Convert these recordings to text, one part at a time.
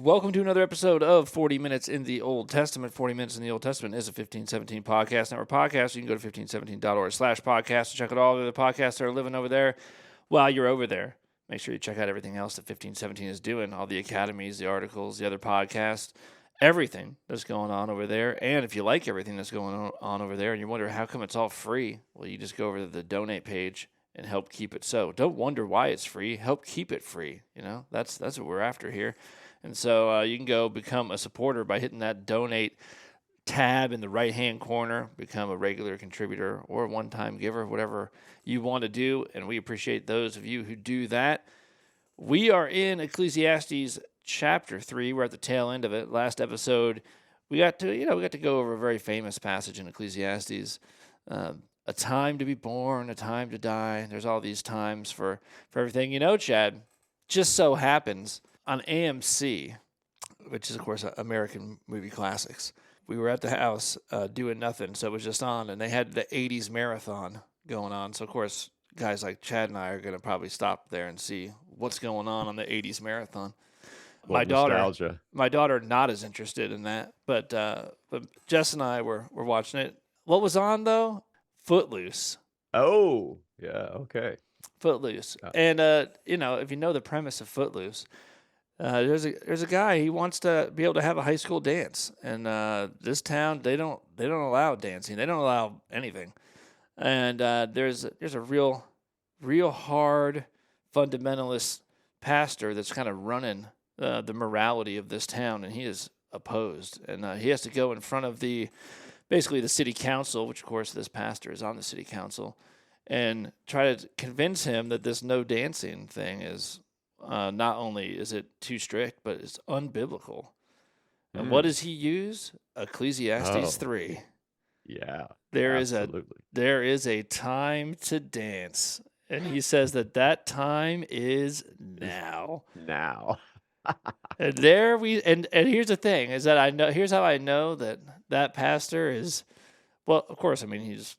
Welcome to another episode of 40 Minutes in the Old Testament. 40 Minutes in the Old Testament is a 1517 podcast network podcast. You can go to 1517.org/podcast to check out all the other podcasts that are living over there. While you're over there, make sure you check out everything else that 1517 is doing, all the academies, the articles, the other podcasts, everything that's going on over there. And if you like everything that's going on over there and you wonder how come it's all free, well, you just go over to the donate page and help keep it so. Don't wonder why it's free. Help keep it free. You know, that's what we're after here. And so you can go become a supporter by hitting that donate tab in the right-hand corner, become a regular contributor or a one-time giver, whatever you want to do. And we appreciate those of you who do that. We are in Ecclesiastes chapter 3. We're at the tail end of it. Last episode, we got to go over a very famous passage in Ecclesiastes. A time to be born, a time to die. There's all these times for everything. You know, Chad, just so happens on AMC, which is, of course, American Movie Classics, we were at the house doing nothing, so it was just on, and they had the 80s marathon going on. So, of course, guys like Chad and I are going to probably stop there and see what's going on the 80s marathon. My daughter, not as interested in that, but Jess and I were watching it. What was on, though? Footloose. Oh, yeah, okay. Footloose. And, if you know the premise of Footloose, there's a guy, he wants to be able to have a high school dance. And this town, they don't allow dancing. They don't allow anything. And there's a real hard fundamentalist pastor that's kind of running the morality of this town, and he is opposed. And he has to go in front of basically the city council, which, of course, this pastor is on the city council, and try to convince him that this no dancing thing is not only is it too strict, but it's unbiblical. And what does he use? Ecclesiastes 3. Yeah, there absolutely. is a time to dance, and he says that time is now. Now. And here's the thing: is that here's how I know that pastor is. Well, of course, I mean he's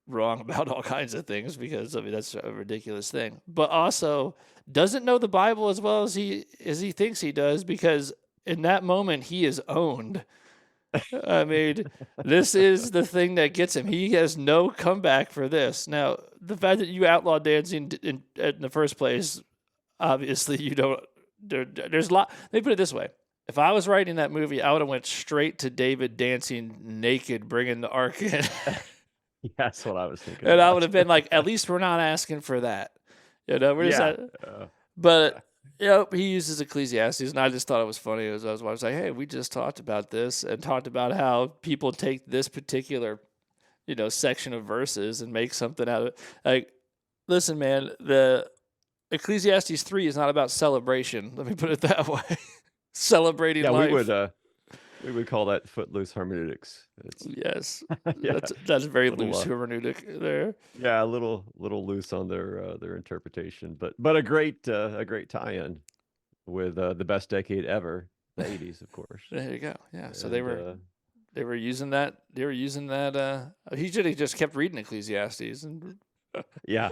wrong about all kinds of things because that's a ridiculous thing, but also doesn't know the Bible as well as he thinks he does, because in that moment he is owned. I mean, this is the thing that gets him. He has no comeback for this. Now, the fact that you outlaw dancing in the first place, obviously you don't. There's a lot. Let me put it this way. If I was writing that movie, I would have went straight to David dancing naked, bringing the ark in. Yeah, that's what I was thinking. And I would have been like, at least we're not asking for that. But he uses Ecclesiastes, and I just thought it was funny as I was like, hey, we just talked about this and talked about how people take this particular, section of verses and make something out of it. Like, listen, man, the Ecclesiastes 3 is not about celebration. Let me put it that way. Celebrating life. We would call that footloose hermeneutics. Yes, yeah. That's very loose hermeneutic there. Yeah, a little loose on their interpretation, but a great tie-in with the best decade ever, the 80s, of course. There you go. Yeah, so they were using that. They were using that. He should have just kept reading Ecclesiastes. Yeah.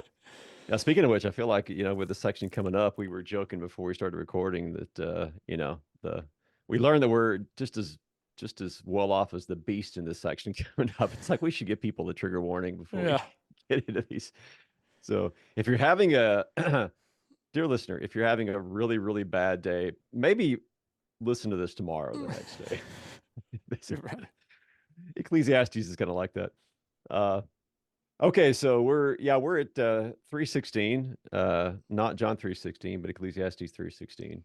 Now, speaking of which, I feel like with the section coming up, we were joking before we started recording that we learned that we're just as well off as the beast in this section coming up. It's like we should give people the trigger warning before we get into these. So if you're having dear listener, if you're having a really, really bad day, maybe listen to this tomorrow, the next day. Right. Ecclesiastes is kind of like that. Okay, so we're at 3:16, not John 3:16, but Ecclesiastes 3:16.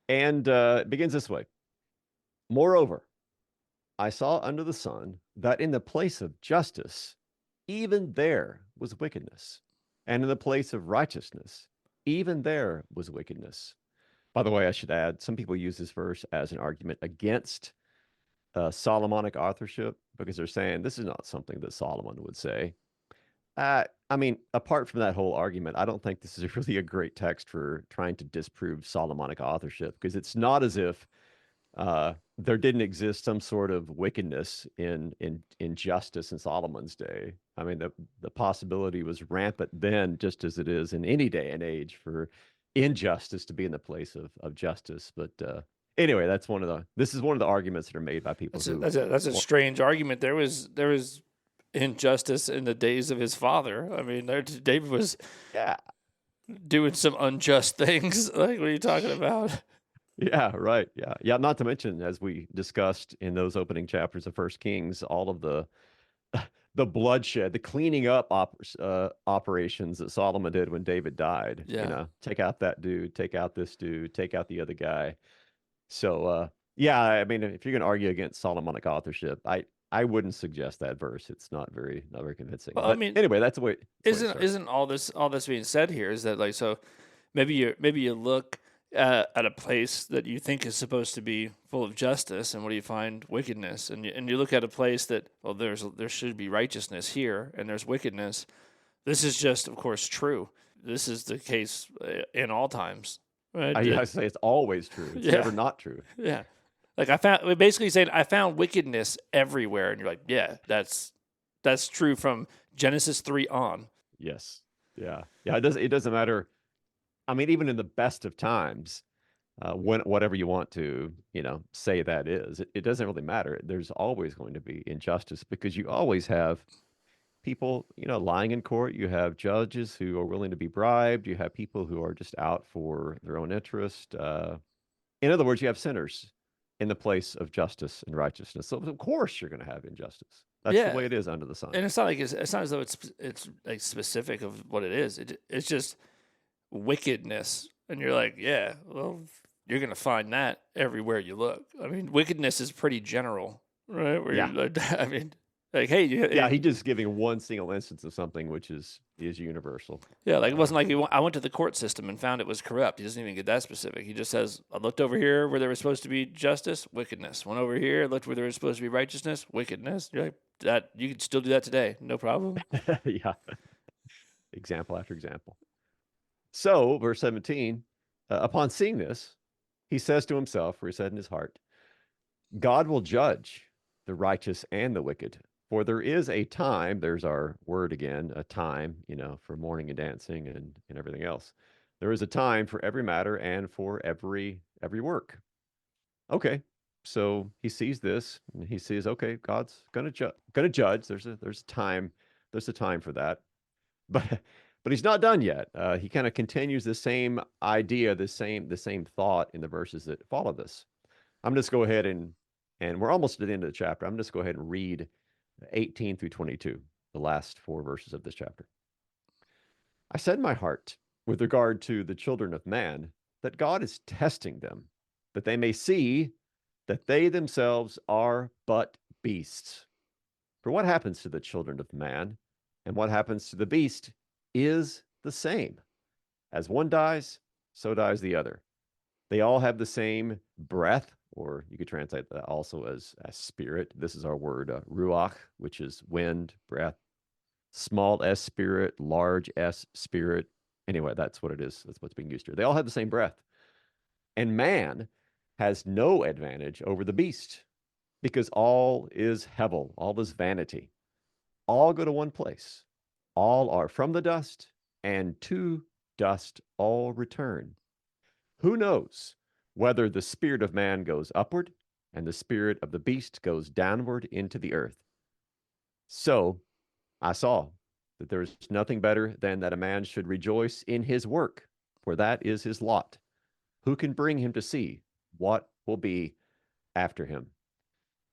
And it begins this way. Moreover, I saw under the sun that in the place of justice, even there was wickedness. And in the place of righteousness, even there was wickedness. By the way, I should add, some people use this verse as an argument against Solomonic authorship, because they're saying this is not something that Solomon would say. I mean, apart from that whole argument, I don't think this is really a great text for trying to disprove Solomonic authorship, because it's not as if there didn't exist some sort of wickedness in justice in Solomon's day. I mean, the possibility was rampant then, just as it is in any day and age for injustice to be in the place of justice. But Anyway, this is one of the arguments that are made by people who That's a want, strange argument. There was injustice in the days of his father. I mean, David was yeah, doing some unjust things. Like, what are you talking about? yeah, right. Yeah. Yeah. Not to mention, as we discussed in those opening chapters of First Kings, all of the the bloodshed, the cleaning up operations that Solomon did when David died. Yeah. Take out that dude, take out this dude, take out the other guy. So yeah, I mean, if you're going to argue against Solomonic authorship, I wouldn't suggest that verse. It's not very convincing. Well, I But mean, anyway, that's the way it starts. isn't all this being said here is that, like, so maybe you look at a place that you think is supposed to be full of justice, and what do you find? Wickedness. And you look at a place that, well, there should be righteousness here, and there's wickedness. This is just, of course, true. This is the case in all times, right? I say it's always true. It's Yeah, never not true. yeah. Like, we're basically saying I found wickedness everywhere, and you're like, yeah, that's true from Genesis 3 on. Yes. Yeah. Yeah. It doesn't matter. I mean, even in the best of times, when whatever you want to, say that is, it doesn't really matter. There's always going to be injustice because you always have people, lying in court. You have judges who are willing to be bribed. You have people who are just out for their own interest. In other words, you have sinners in the place of justice and righteousness. So of course you're going to have injustice. That's the Yeah, way it is under the sun. and it's not as though it's like specific of what it is. It's just wickedness, and you're like, yeah, well, you're gonna find that everywhere you look. I mean, wickedness is pretty general, right? Where Yeah. you, like, I mean, like, hey, Yeah, he's just giving one single instance of something which is universal. yeah, like, it Uh, wasn't like I went to the court system and found it was corrupt. He doesn't even get that specific. He just says, I looked over here where there was supposed to be justice, wickedness. Went over here, looked where there was supposed to be righteousness, wickedness. You're like, that you could still do that today, no problem. yeah, example after example. So, verse 17, upon seeing this, he says to himself, for he said in his heart, God will judge the righteous and the wicked. For there is a time, there's our word again, a time, for mourning and dancing and everything else. There is a time for every matter and for every work. Okay. So he sees this and he sees, okay, God's gonna judge. There's a time for that. But but he's not done yet. He kind of continues the same idea, the same thought in the verses that follow this. I'm just go ahead and we're almost at the end of the chapter. I'm just go ahead and read 18 through 22, the last four verses of this chapter. I said in my heart, with regard to the children of man, that God is testing them, that they may see that they themselves are but beasts. For what happens to the children of man and what happens to the beast is the same. As one dies, so dies the other. They all have the same breath, or you could translate that also as spirit. This is our word, ruach, which is wind, breath. Small s spirit, large s spirit. Anyway, that's what it is. That's what's being used here. They all have the same breath. And man has no advantage over the beast because all is hevel, all is vanity. All go to one place. All are from the dust, and to dust all return. Who knows whether the spirit of man goes upward and the spirit of the beast goes downward into the earth? So I saw that there is nothing better than that a man should rejoice in his work, for that is his lot. Who can bring him to see what will be after him?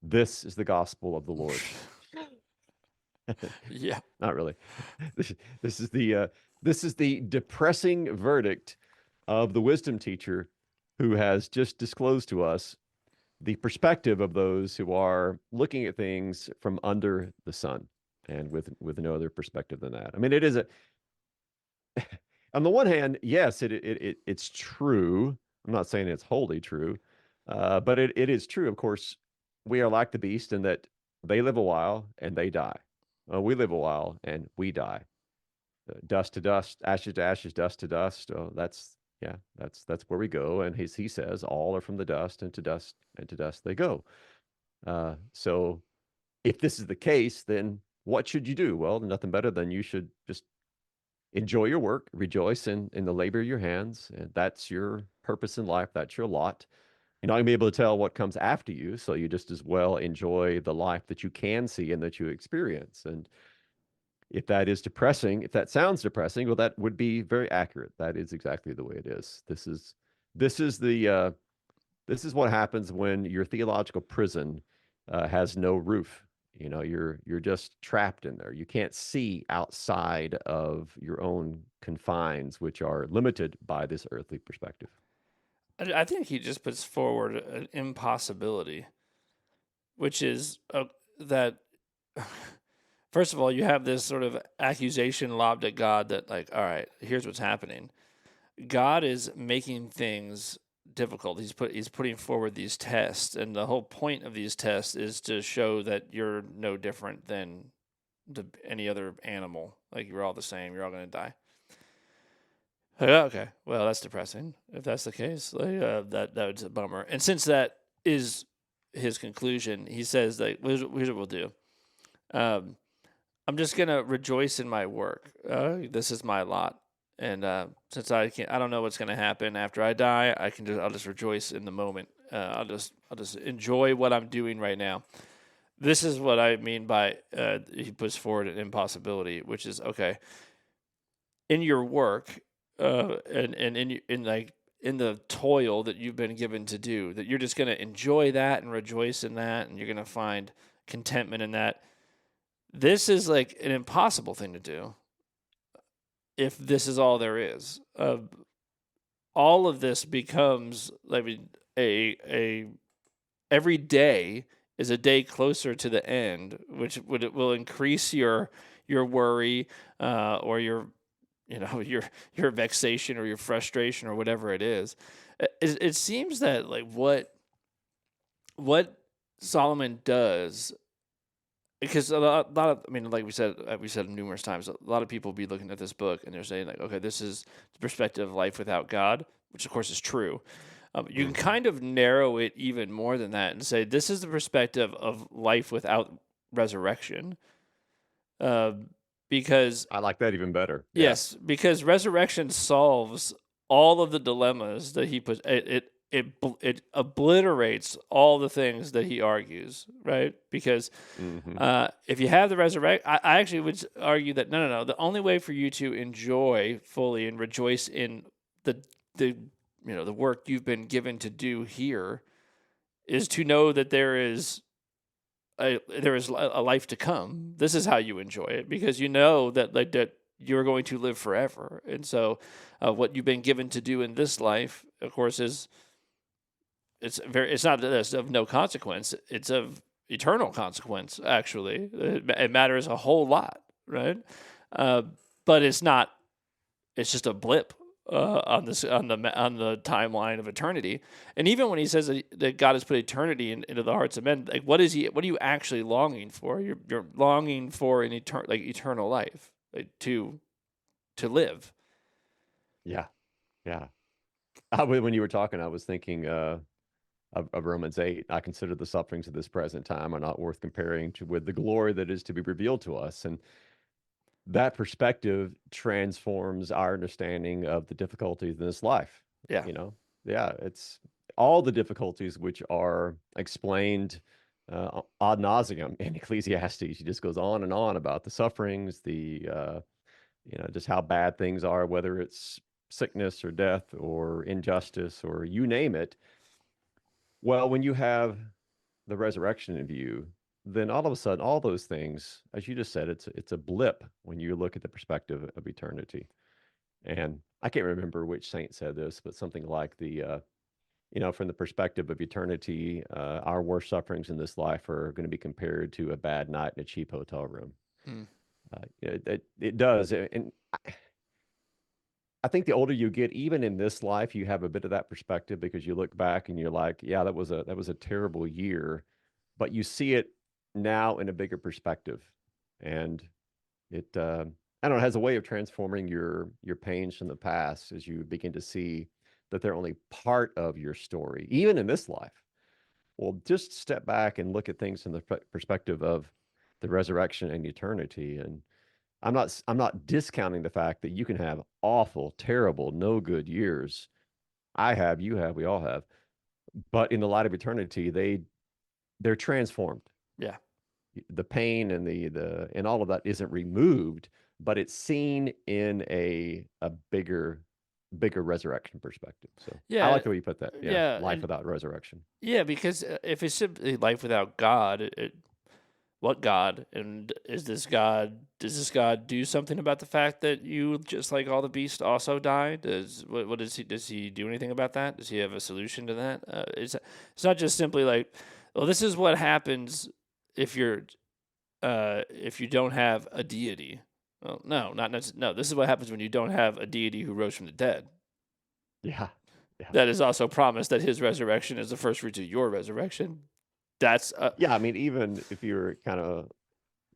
This is the gospel of the Lord. Yeah. Not really. This, this is the depressing verdict of the wisdom teacher who has just disclosed to us the perspective of those who are looking at things from under the sun and with no other perspective than that. I mean, it is a on the one hand, yes, it's true. I'm not saying it's wholly true, but it is true. Of course, we are like the beast in that they live a while and they die. We live a while and we die. Dust to dust, ashes to ashes, dust to dust. That's yeah, that's where we go. And he says, all are from the dust, and to dust they go. So if this is the case, then what should you do? Well, nothing better than you should just enjoy your work, rejoice in the labor of your hands, and that's your purpose in life. That's your lot. You're not gonna be able to tell what comes after you, so you just as well enjoy the life that you can see and that you experience. And if that is depressing, if that sounds depressing, well, that would be very accurate. That is exactly the way it is. This is this is what happens when your theological prison has no roof. You know, you're just trapped in there. You can't see outside of your own confines, which are limited by this earthly perspective. I think he just puts forward an impossibility, which is that first of all, you have this sort of accusation lobbed at God that, like, all right, here's what's happening. God is making things difficult. He's putting forward these tests, and the whole point of these tests is to show that you're no different than any other animal. Like, you're all the same. You're all going to die. Okay, well, that's depressing. If that's the case, like, that's a bummer. And since that is his conclusion, he says that here's what we'll do. Um, I'm just gonna rejoice in my work. This is my lot, and since I don't know what's gonna happen after I die. I'll just rejoice in the moment. I'll just enjoy what I'm doing right now. This is what I mean by he puts forward an impossibility, which is okay in your work, and in like in the toil that you've been given to do, that you're just gonna enjoy that and rejoice in that, and you're gonna find contentment in that. This is like an impossible thing to do if this is all there is. All of this becomes, I mean, a every day is a day closer to the end, which will increase your worry, or your vexation or your frustration or whatever it is. It seems that like what Solomon does, because a lot of, I mean, like we said numerous times, a lot of people be looking at this book and they're saying like, okay, this is the perspective of life without God, which of course is true. You can Hmm. kind of narrow it even more than that and say this is the perspective of life without resurrection, uh, because I like that even better. Yeah. yes, because resurrection solves all of the dilemmas that he puts. It obliterates all the things that he argues, right? Because Hmm. if you have the resurrection, I actually would argue that no. The only way for you to enjoy fully and rejoice in the the work you've been given to do here is to know that there is a life to come. This is how you enjoy it, because you know that like that you're going to live forever. And so, what you've been given to do in this life, of course, is it's not this of no consequence. It's of eternal consequence. Actually, it matters a whole lot, right? Uh, but it's not. It's just a blip on the timeline of eternity. And even when he says that God has put eternity into the hearts of men, like what is he? What are you actually longing for? You're longing for an eternal life, like to live. Yeah. Yeah. When you were talking, I was thinking of Romans 8. I consider the sufferings of this present time are not worth comparing to with the glory that is to be revealed to us. And that perspective transforms our understanding of the difficulties in this life. Yeah, You know, yeah, it's all the difficulties which are explained ad nauseum in Ecclesiastes. He just goes on and on about the sufferings, just how bad things are, whether it's sickness or death or injustice or you name it. Well, when you have the resurrection in view, then all of a sudden, all those things, as you just said, it's a blip when you look at the perspective of eternity. And I can't remember which saint said this, but something like from the perspective of eternity, our worst sufferings in this life are going to be compared to a bad night in a cheap hotel room. mm. It does, and I think the older you get, even in this life, you have a bit of that perspective because you look back and you're like, yeah, that was a terrible year, but you see it now in a bigger perspective, and it I don't know, has a way of transforming your pains from the past as you begin to see that they're only part of your story, even in this life. Well, just step back and look at things from the perspective of the resurrection and eternity, and I'm not discounting the fact that you can have awful, terrible, no good years. I have, you have, we all have. but in the light of eternity, they're transformed. Yeah. The pain and the and all of that isn't removed, but it's seen in a bigger resurrection perspective. So I Yeah. like the way you put that. Yeah, Yeah. life And without resurrection. yeah, because if it's simply life without God, what God? And is this God? Does this God do something about the fact that you, just like all the beasts, also die? What does he? Does he do anything about that? Does he have a solution to that? It's not just simply like, well, this is what happens if if you don't have a deity. Well, no, not necessarily. No, this is what happens when you don't have a deity who rose from the dead. Yeah. Yeah. That is also promised that his resurrection is the first fruits of your resurrection. That's Yeah, I mean, even if you're kind of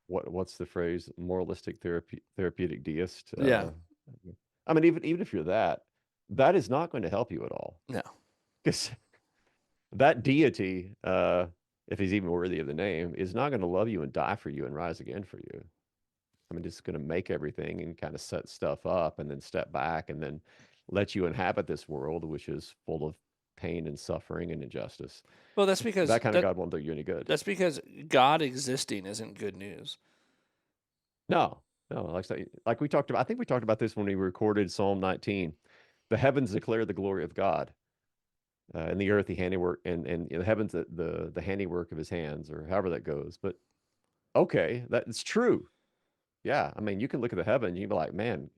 what's the phrase? Moralistic therapeutic deist. yeah, I mean, even if you're that, that is not going to help you at all. no. Because that deity, if he's even worthy of the name, is not going to love you and die for you and rise again for you. I mean, it's going to make everything and kind of set stuff up and then step back and then let you inhabit this world, which is full of pain and suffering and injustice. Well, that's because That kind of God won't do you any good. that's because God existing isn't good news. No, no, like we talked about, I think we talked about this when we recorded Psalm 19. The heavens declare the glory of God, and the earth the handiwork, and the heavens the handiwork of his hands, or however that goes. But okay, that's true. Yeah, I mean, you can look at the heaven, and you can be like, man,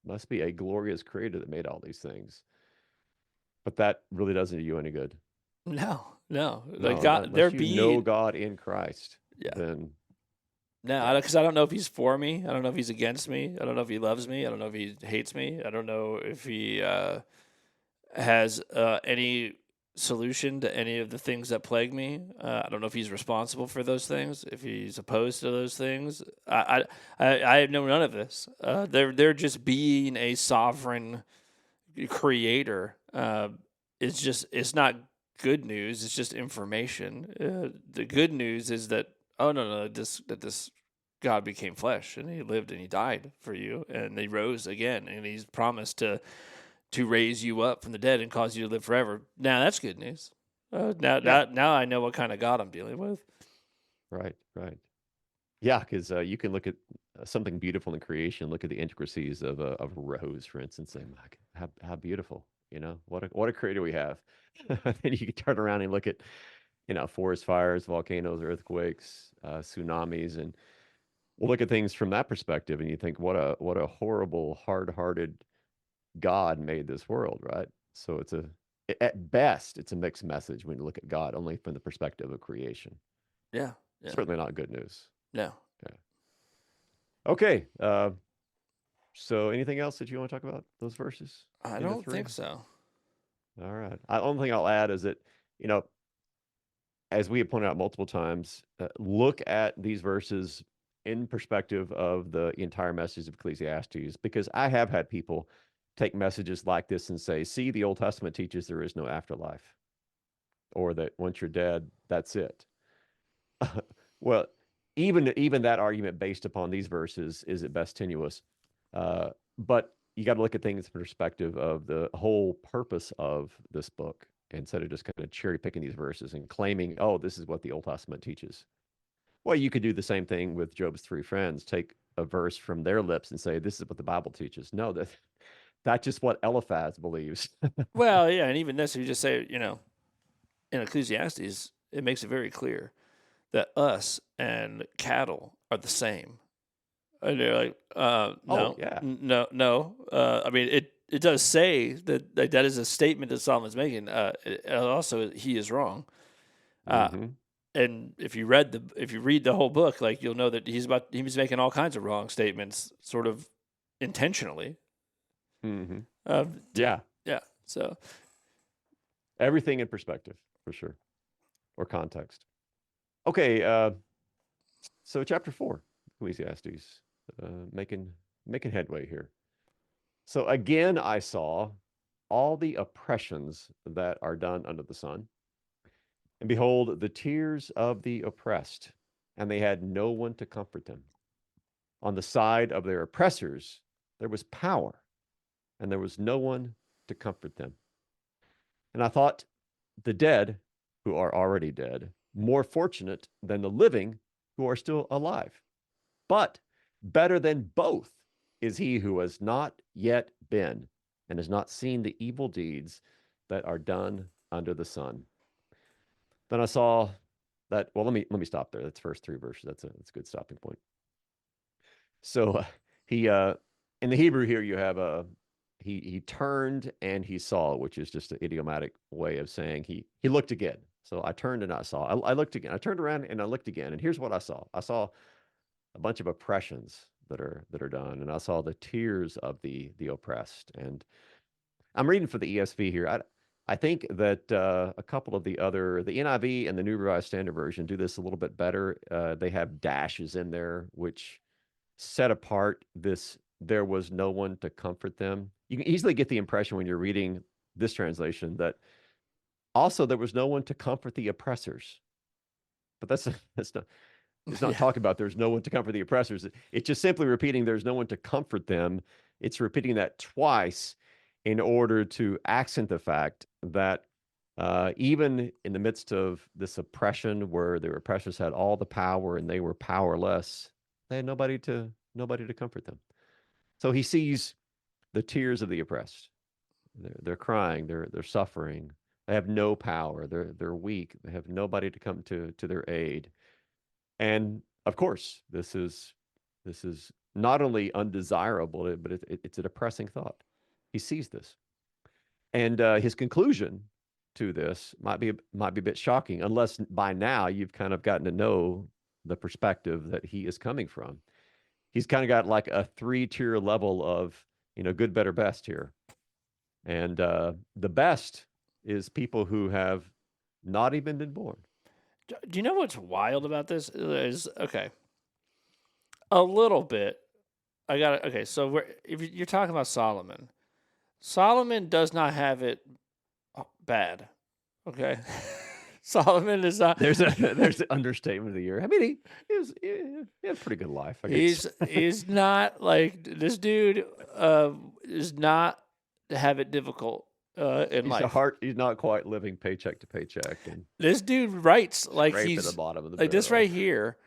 must be a glorious creator that made all these things. But that really doesn't do you any good. No, no. Like No, not God, there unless you know being God in Christ, yeah. then No, yeah, because I don't know if he's for me. I don't know if he's against me. I don't know if he loves me. I don't know if he hates me. I don't know if he has any solution to any of the things that plague me. I don't know if he's responsible for those things. If he's opposed to those things, I know none of this. They're just being a sovereign creator. It's not good news. It's just information. The good news is that oh no this God became flesh and he lived and he died for you and he rose again and he's promised to raise you up from the dead and cause you to live forever. Now that's good news. yeah, Now I know what kind of God I'm dealing with. right, right. Yeah, because you can look at something beautiful in creation, look at the intricacies of a rose, for instance, and say, "My how beautiful! You know, what a creator we have." Then you can turn around and look at forest fires, volcanoes, earthquakes, tsunamis, and we'll look at things from that perspective, and you think, what a horrible, hard-hearted God made this world, right? So at best, it's a mixed message when you look at God only from the perspective of creation. Yeah, yeah, Certainly not good news. no, Yeah. Okay. So anything else that you want to talk about those verses I into don't think three? so. All right. The only thing I'll add is that, you know, as we have pointed out multiple times, look at these verses in perspective of the entire message of Ecclesiastes, because I have had people take messages like this and say, see, the Old Testament teaches there is no afterlife, or that once you're dead, that's it. Well, even that argument based upon these verses is at best tenuous. But you got to look at things from the perspective of the whole purpose of this book instead of just kind of cherry picking these verses and claiming, oh, this is what the Old Testament teaches. Well, you could do the same thing with Job's three friends, take a verse from their lips and say, this is what the Bible teaches. No, that's just what Eliphaz believes. Well, yeah, and even this, if you just say, in Ecclesiastes, it makes it very clear that us and cattle are the same. And they're like, Oh, no, yeah. no, no. I mean, it does say that that is a statement that Solomon's making. Also, he is wrong. Uh, Mm-hmm. and if you read the whole book, like you'll know that he's making all kinds of wrong statements, sort of intentionally. Mm-hmm. Uh, to, Yeah. yeah. So Everything in perspective, for sure, or context. Okay, so chapter 4, Ecclesiastes, making headway here. So again, I saw all the oppressions that are done under the sun, and behold, the tears of the oppressed, and they had no one to comfort them. On the side of their oppressors, there was power, and there was no one to comfort them. And I thought, the dead who are already dead more fortunate than the living who are still alive. But better than both is he who has not yet been and has not seen the evil deeds that are done under the sun. Then I saw that. Well, let me stop there. That's first three verses. That's a good stopping point. So he in the Hebrew here you have a he turned and he saw, which is just an idiomatic way of saying he looked again. So I turned and I saw. I looked again. I turned around and I looked again. And here's what I saw. I saw a bunch of oppressions that are done, and I saw the tears of the oppressed. And I'm reading for the ESV here. I think that a couple of the NIV and the New Revised Standard Version do this a little bit better. They have dashes in there, which set apart this. There was no one to comfort them. You can easily get the impression when you're reading this translation that also there was no one to comfort the oppressors. But that's not it's not Yeah. talking about there's no one to comfort the oppressors. It's just simply repeating there's no one to comfort them. It's repeating that twice in order to accent the fact that even in the midst of this oppression where the oppressors had all the power and they were powerless, they had nobody to comfort them. So he sees the tears of the oppressed. They're crying, they're suffering. They have no power. They're weak. They have nobody to come to their aid. And of course, this is not only undesirable, but it's a depressing thought. He sees this, and his conclusion to this might be a bit shocking, unless by now you've kind of gotten to know the perspective that he is coming from. He's kind of got like a three-tier level of good, better, best here, and the best is people who have not even been born. Do you know what's wild about this? Is okay, a little bit. I got it. Okay, so if you're talking about Solomon, Solomon does not have it bad. Okay, Solomon is not. There's the understatement of the year. I mean, he had a pretty good life, I guess. He's not like this dude. Is not have it difficult in life. He's not quite living paycheck to paycheck and This dude writes like scrape at the he's bottom of the like this barrel. right here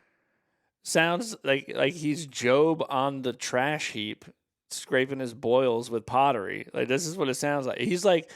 sounds like he's Job on the trash heap, scraping his boils with pottery. Like this is what it sounds like. He's like,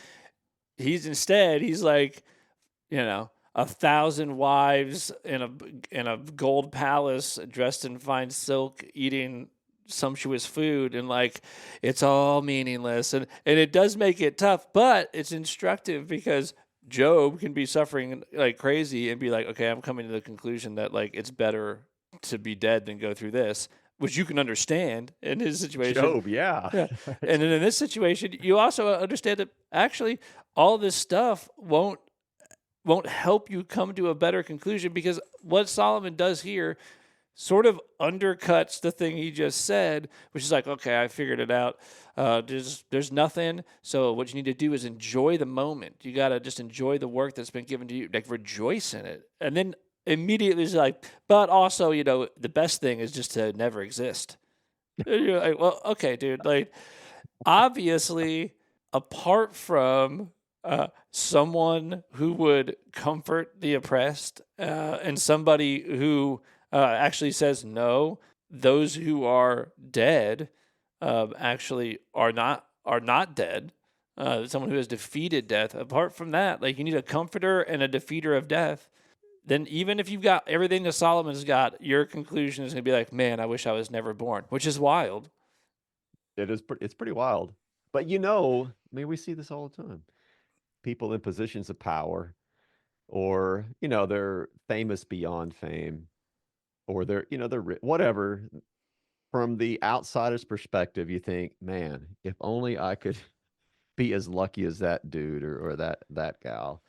1,000 wives in a gold palace, dressed in fine silk, eating sumptuous food, and like it's all meaningless. And it does make it tough, but it's instructive because Job can be suffering like crazy and be like, okay, I'm coming to the conclusion that like it's better to be dead than go through this, which you can understand in his situation. Job, yeah. Yeah. And then in this situation, you also understand that actually all this stuff won't help you come to a better conclusion, because what Solomon does here sort of undercuts the thing he just said, which is like, okay, I figured it out. There's nothing. So what you need to do is enjoy the moment. You got to just enjoy the work that's been given to you, like rejoice in it. And then immediately it's like, but also, the best thing is just to never exist. And you're like, well, okay, dude, like obviously apart from someone who would comfort the oppressed and somebody who actually says no, those who are dead actually are not dead. Someone who has defeated death. Apart from that, like you need a comforter and a defeater of death. Then even if you've got everything that Solomon's got, your conclusion is going to be like, man, I wish I was never born, which is wild. It's pretty wild. But I mean, we see this all the time. People in positions of power, or they're famous beyond fame, or they're whatever. From the outsider's perspective, you think, man, if only I could be as lucky as that dude or that gal.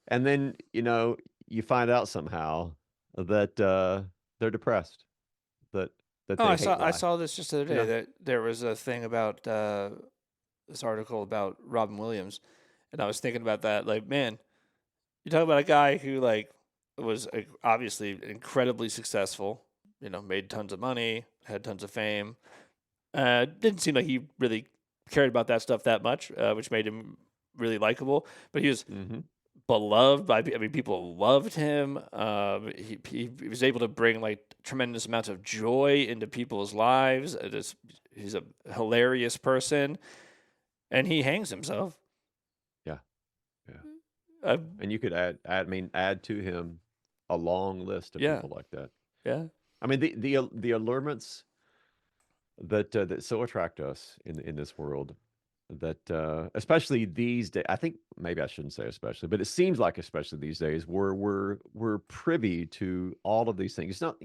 And then, you find out somehow that they're depressed, that Oh, they I hate saw I life. saw this just the other You day know, that there was a thing about this article about Robin Williams, and I was thinking about that. Like, man, you talk about a guy who like was obviously incredibly successful. Made tons of money, had tons of fame. Didn't seem like he really cared about that stuff that much, which made him really likable. But he was hmm beloved by. I mean, people loved him. He was able to bring like tremendous amounts of joy into people's lives. He's a hilarious person, and he hangs himself. Yeah, yeah. Uh, And you could add to him a long list of yeah, people like that. yeah, I mean, the allurements that so attract us in this world, that especially these days. I think maybe I shouldn't say especially, but it seems like especially these days, we're privy to all of these things. It's not,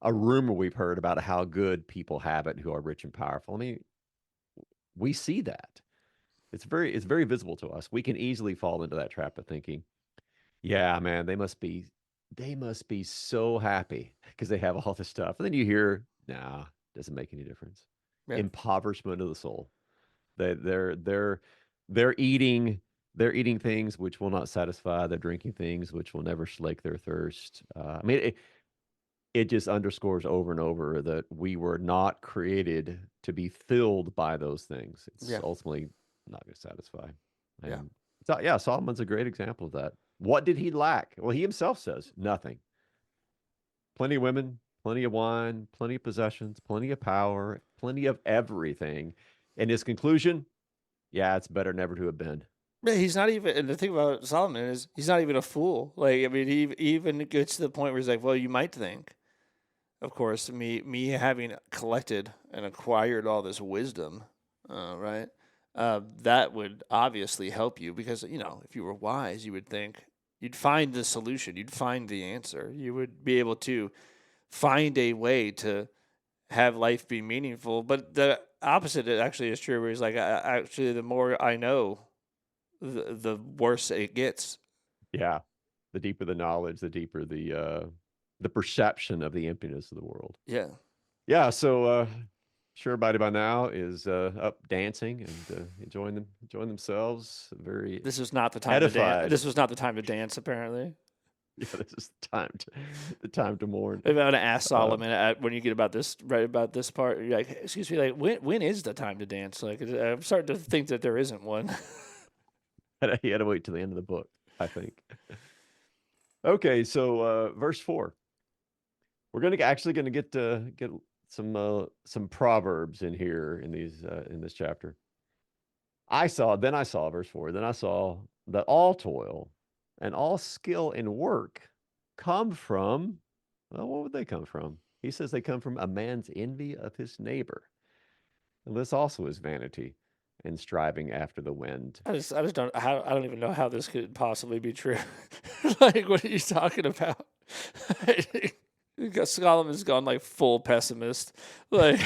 a rumor we've heard about how good people have it who are rich and powerful. I mean, we see that. It's very visible to us. We can easily fall into that trap of thinking, yeah, man, they must be so happy because they have all this stuff. And then you hear, nah, doesn't make any difference. yeah, Impoverishment of the soul. They're eating things which will not satisfy. They're drinking things which will never slake their thirst. I mean, it just underscores over and over that we were not created to be filled by those things. It's yeah, ultimately not going to satisfy. yeah. And so, yeah, Solomon's a great example of that. What did he lack? Well, he himself says nothing. Plenty of women, plenty of wine, plenty of possessions, plenty of power, plenty of everything. And his conclusion, yeah, it's better never to have been. Yeah, he's not even. And the thing about Solomon is he's not even a fool. Like, I mean, he even gets to the point where he's like, "Well, you might think, of course, me having collected and acquired all this wisdom, right? That would obviously help you because if you were wise, you would think you'd find the solution, you'd find the answer, you would be able to find a way to have life be meaningful. But the opposite actually is true, where he's like, actually, the more I know, the worse it gets. Yeah. The deeper the knowledge, the deeper the perception of the emptiness of the world. Yeah. Yeah, so sure everybody by now is up dancing and enjoying themselves. Very This was not the time to dance. edified. This was not the time to dance, apparently. Yeah, this is the time to mourn. Maybe I'm gonna ask Uh, Solomon when you get about this right about this part. You're like, excuse me, like when is the time to dance? Like I'm starting to think that there isn't one. he had to wait till the end of the book, I think. Okay, so verse 4. We're actually gonna get some proverbs in here in this chapter. I saw, verse 4, then I saw that all toil and all skill in work come from, well, what would they come from? He says they come from a man's envy of his neighbor. And this also is vanity and striving after the wind. I just don't I don't even know how this could possibly be true. Like what are you talking about? Solomon's gone like full pessimist. Like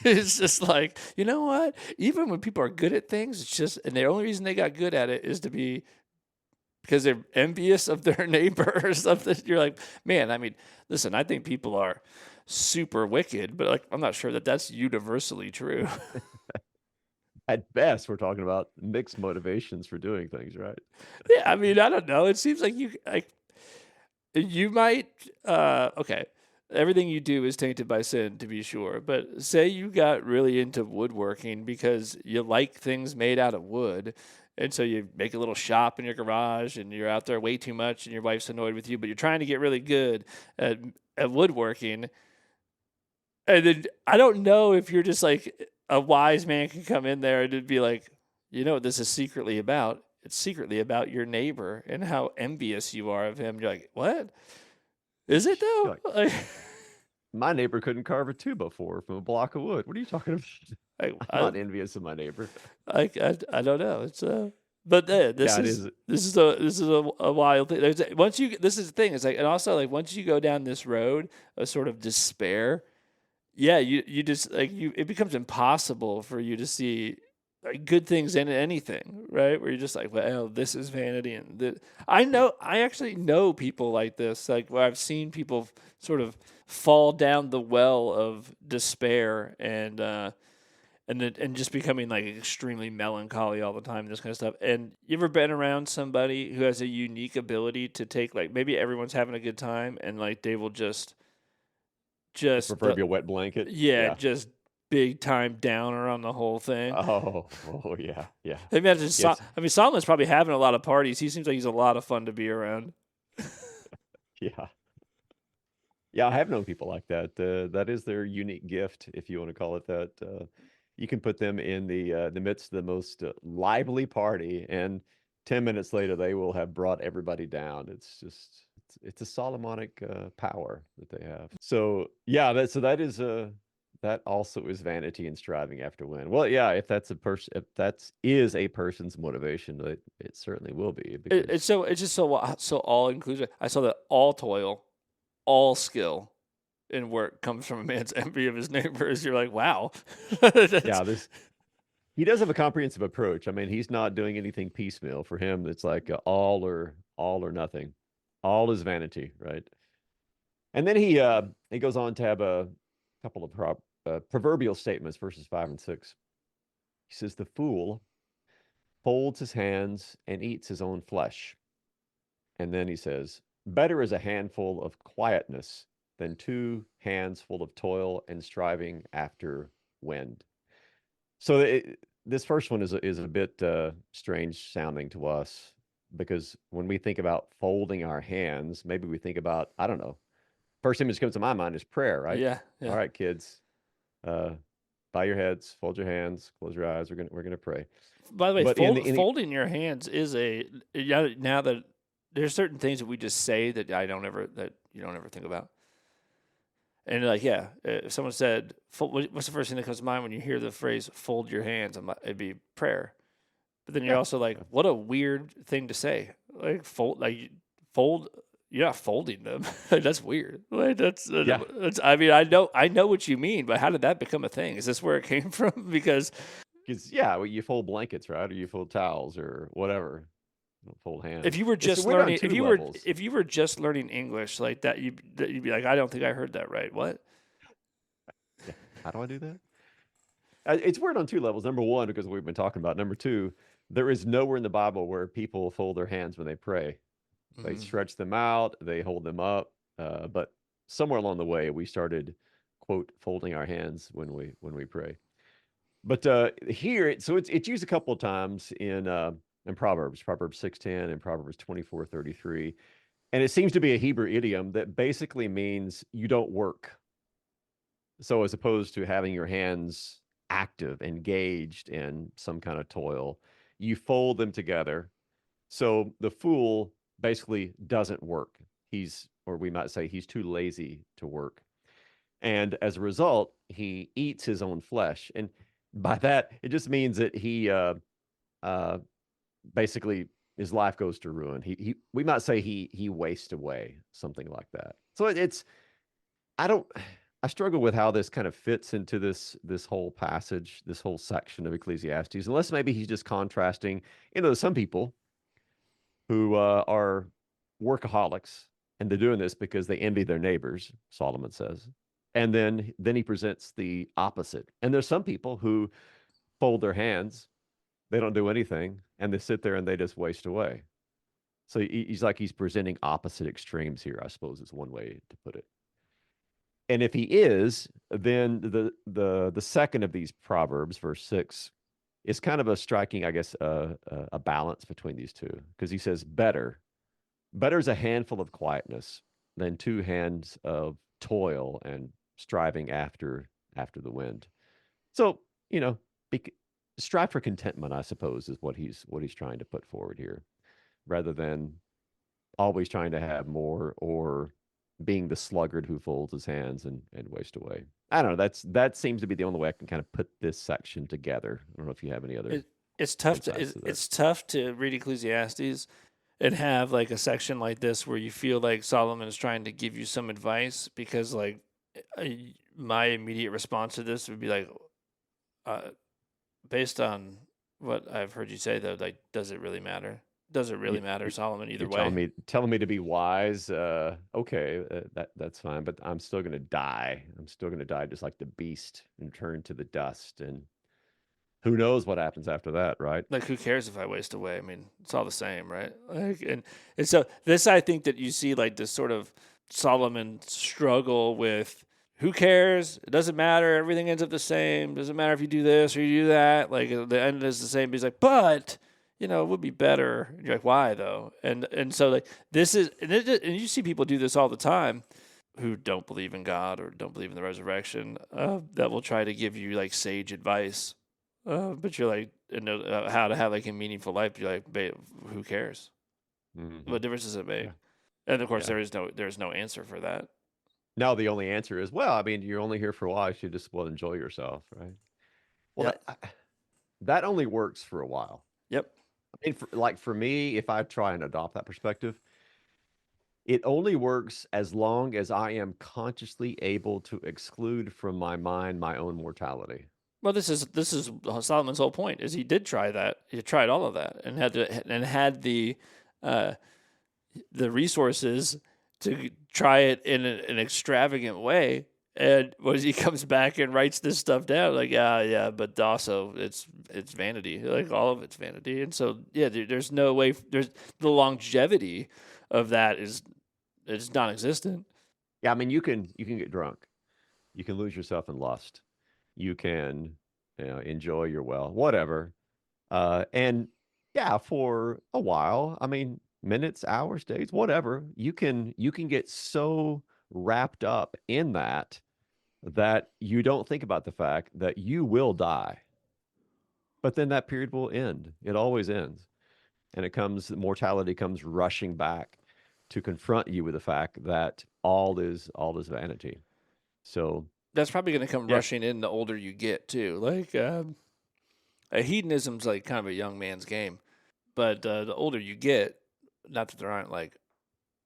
it's just like, you know what? Even when people are good at things, it's just and the only reason they got good at it is to be because they're envious of their neighbor or something. You're like, man, I mean, listen, I think people are super wicked, but like I'm not sure that that's universally true. At best, we're talking about mixed motivations for doing things, right? Yeah, I mean, I don't know. It seems like you might okay. Everything you do is tainted by sin, to be sure. But say you got really into woodworking because you like things made out of wood. And so you make a little shop in your garage and you're out there way too much and your wife's annoyed with you, but you're trying to get really good at, at woodworking. And then I don't know if you're just like a wise man can come in there and it'd be like, you know what this is secretly about? It's secretly about your neighbor and how envious you are of him. You're like, what? Is it though? You're like, my neighbor couldn't carve a 2x4 from a block of wood. What are you talking about? Like, I'm not envious of my neighbor. I don't know. It's but this Yeah, it is is. a wild thing. This is the thing. It's like and also like once you go down this road of sort of despair, yeah, you just like it becomes impossible for you to see like, good things in anything, right? Where you're just like, well, this is vanity, and I actually know people like this, like where I've seen people sort of fall down the well of despair and just becoming like extremely melancholy all the time, this kind of stuff. And you ever been around somebody who has a unique ability to take like maybe everyone's having a good time and like they will The just proverbial wet blanket. yeah, Yeah. just big time downer on the whole thing. Oh yeah, yeah. I imagine Yes, Solomon's probably having a lot of parties. He seems like he's a lot of fun to be around. yeah. Yeah, I have known people like that. That is their unique gift, if you want to call it that. You can put them in the midst of the most lively party, and 10 minutes later, they will have brought everybody down. It's just it's a Solomonic power that they have. So yeah, that is that also is vanity and striving after wind. Well, yeah, if that is a person's motivation, it certainly will be because It's just so all inclusive. I saw that all toil, all skill in work comes from a man's envy of his neighbors. You're like, wow. That's, yeah, this he does have a comprehensive approach. I mean, he's not doing anything piecemeal. For him, it's like all or nothing. All is vanity, right? And then he goes on to have a couple of proverbial statements, verses 5 and 6. He says, "The fool folds his hands and eats his own flesh." And then he says, "Better is a handful of quietness than two hands full of toil and striving after wind." So this first one is a bit strange sounding to us because when we think about folding our hands, maybe we think about, I don't know. First image that comes to my mind is prayer, right? yeah, All yeah. right, kids, uh, bow your heads, fold your hands, close your eyes. We're gonna pray. By the way, But in the folding your hands is now that there's certain things that we just say that you don't ever think about. And like, yeah, if someone said, "What's the first thing that comes to mind when you hear the phrase "fold your hands"?" It'd be prayer. But then you're yeah, also like, yeah, what a weird thing to say. Fold. You're not folding them. That's weird. Like yeah, that's. I mean, I know what you mean, but how did that become a thing? Is this where it came from? Because because yeah, well, you fold blankets, right, or you fold towels or whatever. You don't fold if you hands. were It's just weird on learning, two levels. if you were just learning English like that, you'd be like, I don't think I heard that right. What? Yeah, how do I do that? It's weird on two levels. Number one, because we've been talking about. Number two, there is nowhere in the Bible where people fold their hands when they pray. They Mm-hmm. stretch them out, they hold them up. But somewhere along the way, we started, quote, folding our hands when we pray. But here, it's used a couple of times in Proverbs 6:10 and Proverbs 24:33, and it seems to be a Hebrew idiom that basically means you don't work. So as opposed to having your hands active, engaged in some kind of toil, you fold them together. So the fool basically doesn't work. Or we might say, he's too lazy to work. And as a result, he eats his own flesh. And by that, it just means that he uh, basically his life goes to ruin. We might say he wastes away, something like that. So it's I don't I struggle with how this kind of fits into this whole passage, this whole section of Ecclesiastes, unless maybe he's just contrasting, some people who are workaholics and they're doing this because they envy their neighbors, Solomon says. And then he presents the opposite. And there's some people who fold their hands, they don't do anything, and they sit there and they just waste away. So he's presenting opposite extremes here, I suppose is one way to put it. And if he is, then the second of these proverbs, verse 6, is kind of a striking, I guess, a balance between these two, because he says, better is a handful of quietness than two hands of toil and striving after the wind. So, you know, strive for contentment, I suppose, is what he's trying to put forward here, rather than always trying to have more, or being the sluggard who folds his hands and waste away. I don't know. That seems to be the only way I can kind of put this section together. I don't know if you have any other It, it's tough insights to that. it's tough to read Ecclesiastes and have like a section like this where you feel like Solomon is trying to give you some advice because like my immediate response to this would be like, uh, based on what I've heard you say though, like, does it really matter? Does it really You, matter, Solomon? Either you're telling way, me to be wise. Okay, that's fine, but I'm still gonna die. I'm still gonna die just like the beast and turn to the dust. And who knows what happens after that, right? like, who cares if I waste away? I mean, it's all the same, right? Like, and so this, I think that you see like this sort of Solomon struggle with who cares? It doesn't matter. Everything ends up the same. Doesn't matter if you do this or you do that. Like the end is the same. But he's like, but it would be better. And you're like, why though? And so like this is and you see people do this all the time who don't believe in God or don't believe in the resurrection. That will try to give you like sage advice. But you're like, how to have like a meaningful life. You're like, babe, who cares? Mm-hmm. What difference does it make? Yeah. And of course, Yeah. there's no answer for that. Now the only answer is, well, I mean, you're only here for a while. You should just well enjoy yourself, right? Well, Yep. that only works for a while. Yep. I mean, for me, if I try and adopt that perspective, it only works as long as I am consciously able to exclude from my mind my own mortality. Well, this is Solomon's whole point. Is he did try that. He tried all of that and had uh, the resources to try it in an extravagant way. And he comes back and writes this stuff down, like yeah, but also it's vanity, like all of it's vanity. And so there's no way. There's the longevity of that is non-existent. Yeah, I mean, you can get drunk, you can lose yourself in lust, you can enjoy your whatever, and yeah, for a while. I mean, minutes, hours, days, whatever. You can get so wrapped up in that you don't think about the fact that you will die. But then that period will end. It always ends. And mortality comes rushing back to confront you with the fact that all is vanity. So That's probably going to come yeah, rushing in the older you get too. Like hedonism's like kind of a young man's game, but the older you get, not that there aren't like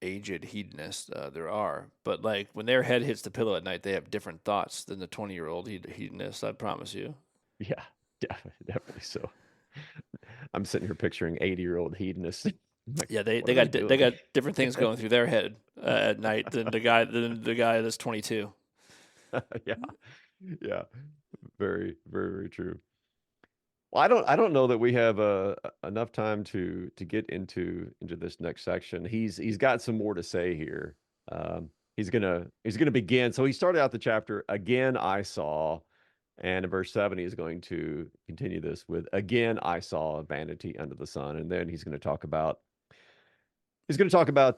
aged hedonists, there are, but like when their head hits the pillow at night, they have different thoughts than the 20-year-old hedonist. I promise you. yeah, definitely so. I'm sitting here picturing 80-year-old hedonists. Like, Yeah, what are they they doing? got different things going through their head at night than the guy that's 22. Yeah, yeah, very, very, very true. Well, I don't know that we have enough time to get into this next section. He's got some more to say here. He's gonna begin. So he started out the chapter again. I saw, and in verse 7, he's going to continue this with again. I saw vanity under the sun, and then he's going to talk about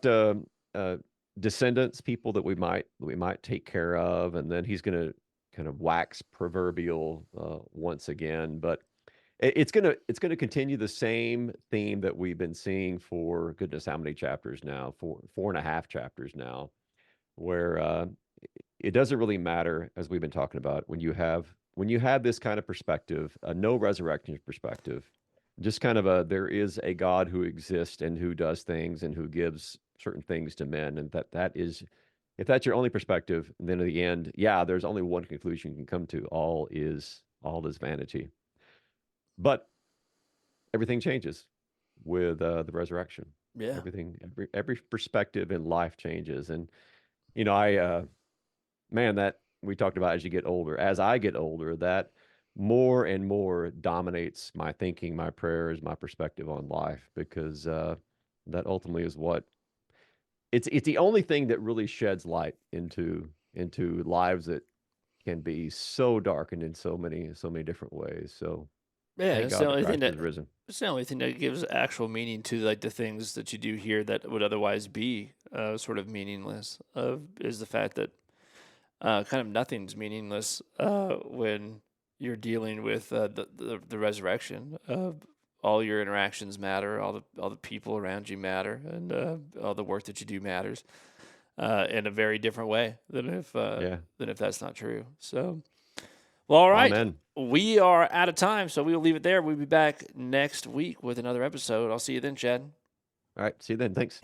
uh, descendants, people that we might take care of, and then he's going to kind of wax proverbial once again, but it's gonna continue the same theme that we've been seeing for goodness how many chapters now, four and a half chapters now, where it doesn't really matter, as we've been talking about, when you have this kind of perspective, a no resurrection perspective, just kind of there is a God who exists and who does things and who gives certain things to men, and that is, if that's your only perspective, then at the end, yeah, there's only one conclusion you can come to: all is vanity. But everything changes with the resurrection. Yeah. Every perspective in life changes, and I man, that we talked about, as you get older, as I get older, that more and more dominates my thinking, my prayers, my perspective on life, because that ultimately is what it's the only thing that really sheds light into lives that can be so darkened in so many different ways. So Yeah, thank God that Christ is risen. it's the only thing that gives actual meaning to like the things that you do here that would otherwise be sort of meaningless. Is the fact that kind of nothing's meaningless when you're dealing with the resurrection. All your interactions matter. All the people around you matter, and all the work that you do matters in a very different way Yeah. than if that's not true. So. Well, all right. Amen. We are out of time, so we will leave it there. We'll be back next week with another episode. I'll see you then, Chad. All right. See you then. Thanks.